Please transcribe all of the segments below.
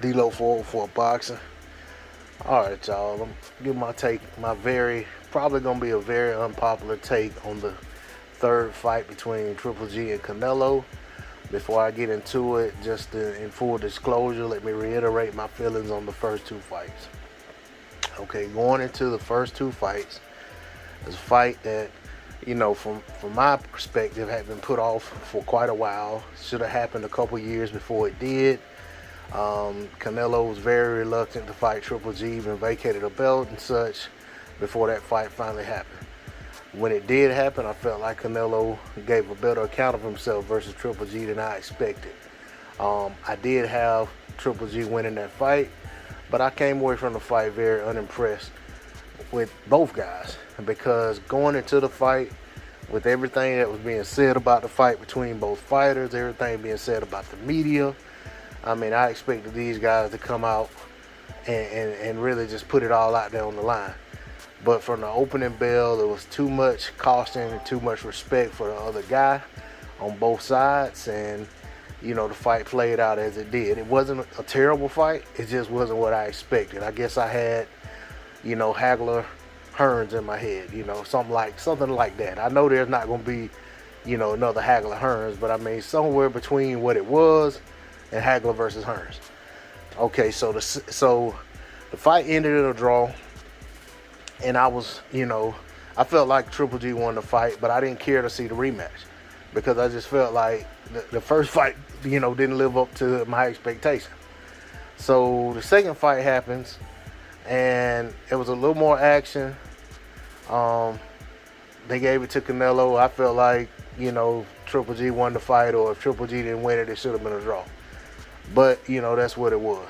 D-Lo for boxing. All right, y'all. I'm gonna give my take. Probably gonna be a very unpopular take on the third fight between Triple G and Canelo. Before I get into it, just in full disclosure, let me reiterate my feelings on the first two fights. Okay, going into the first two fights, it's a fight that, from my perspective, had been put off for quite a while. Should have happened a couple years before it did. Canelo was very reluctant to fight Triple G, even vacated a belt and such before that fight finally happened. When it did happen, I felt like Canelo gave a better account of himself versus Triple G than I expected. I did have Triple G winning that fight, but I came away from the fight very unimpressed with both guys, because going into the fight with everything that was being said about the fight between both fighters, everything being said about the media, I expected these guys to come out and really just put it all out there on the line. But from the opening bell, there was too much caution and too much respect for the other guy on both sides. And, the fight played out as it did. It wasn't a terrible fight. It just wasn't what I expected. I guess I had, Hagler Hearns in my head, something like that. I know there's not going to be, another Hagler Hearns, but somewhere between what it was and Hagler versus Hearns. Okay, so the fight ended in a draw. And I felt like Triple G won the fight, but I didn't care to see the rematch because I just felt like the first fight, didn't live up to my expectation. So the second fight happens, and it was a little more action. They gave it to Canelo. I felt like, Triple G won the fight, or if Triple G didn't win it, it should have been a draw. But, that's what it was.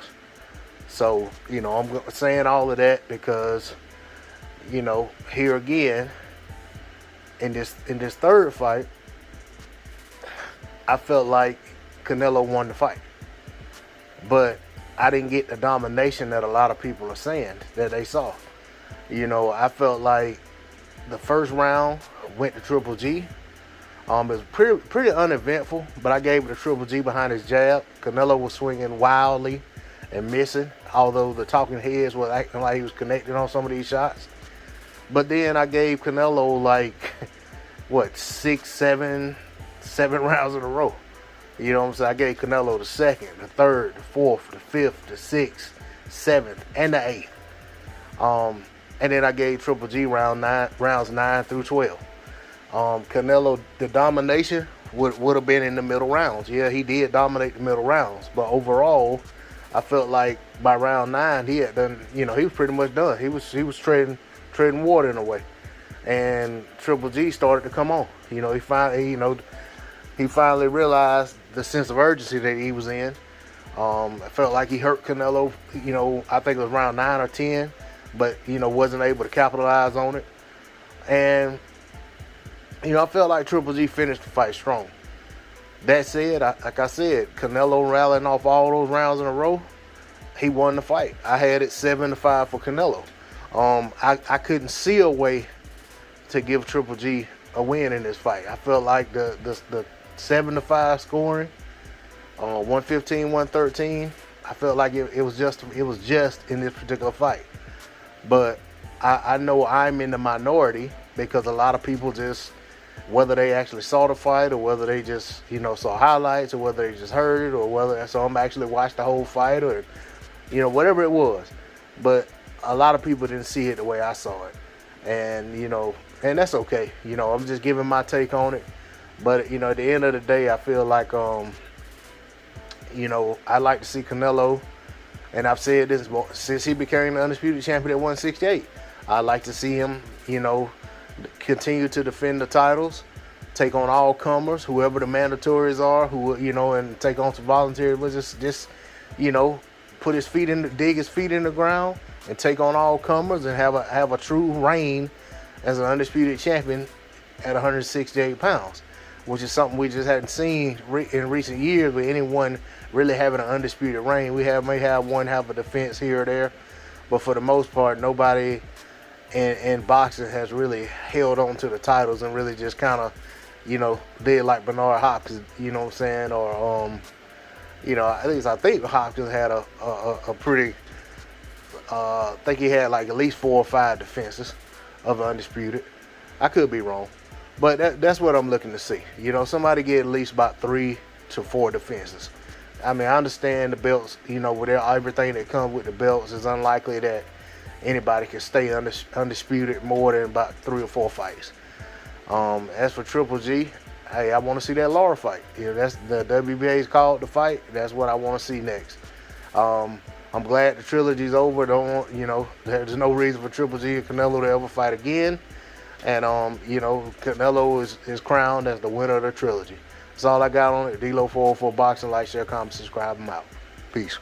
So, I'm saying all of that because, here again, in this third fight, I felt like Canelo won the fight. But I didn't get the domination that a lot of people are saying that they saw. I felt like the first round went to Triple G. It was pretty uneventful, but I gave it to Triple G behind his jab. Canelo was swinging wildly and missing, although the talking heads were acting like he was connected on some of these shots. But then I gave Canelo seven rounds in a row. You know what I'm saying? I gave Canelo the second, the third, the fourth, the fifth, the sixth, seventh, and the eighth. And then I gave Triple G rounds 9 through 12. Canelo, the domination would have been in the middle rounds. Yeah, he did dominate the middle rounds, but overall, I felt like by round 9 he had done. He was pretty much done. He was trading water in a way, and Triple G started to come on. He finally realized the sense of urgency that he was in. I felt like he hurt Canelo. I think it was round 9 or 10, but wasn't able to capitalize on it. And I felt like Triple G finished the fight strong. That said, like I said, Canelo rallying off all those rounds in a row, he won the fight. I had it 7-5 for Canelo. I couldn't see a way to give Triple G a win in this fight. I felt like the 7-5 scoring, 115, 113. I felt like it was just in this particular fight. But I know I'm in the minority because a lot of people just, whether they actually saw the fight or whether they just saw highlights or whether they just heard it or whether some actually watched the whole fight or whatever it was. But a lot of people didn't see it the way I saw it, and and that's okay. I'm just giving my take on it. But at the end of the day, I feel like I like to see Canelo, and I've said this since he became the Undisputed Champion at 168. I like to see him, continue to defend the titles, take on all comers, whoever the mandatories are, and take on some volunteers, but just dig his feet in the ground and take on all comers and have a true reign as an Undisputed Champion at 168 pounds, which is something we just hadn't seen in recent years with anyone really having an undisputed reign. We may have one have a defense here or there, but for the most part, nobody in boxing has really held on to the titles and really just kind of, did like Bernard Hopkins, or You know, at least I think Hopkins had a pretty. I think he had like at least 4 or 5 defenses of the Undisputed. I could be wrong, but that's what I'm looking to see. You know, somebody get at least about 3 to 4 defenses. I mean, I understand the belts. You know, with everything that comes with the belts, it's unlikely that anybody can stay undisputed more than about 3 or 4 fights. As for Triple G, hey, I want to see that Lara fight. You know, that's the WBA's called the fight. That's what I want to see next. I'm glad the trilogy's over. You know, there's no reason for Triple G and Canelo to ever fight again. And you know, Canelo is crowned as the winner of the trilogy. That's all I got on it. D-Lo 404 Boxing. Like, share, comment, subscribe. I'm out. Peace.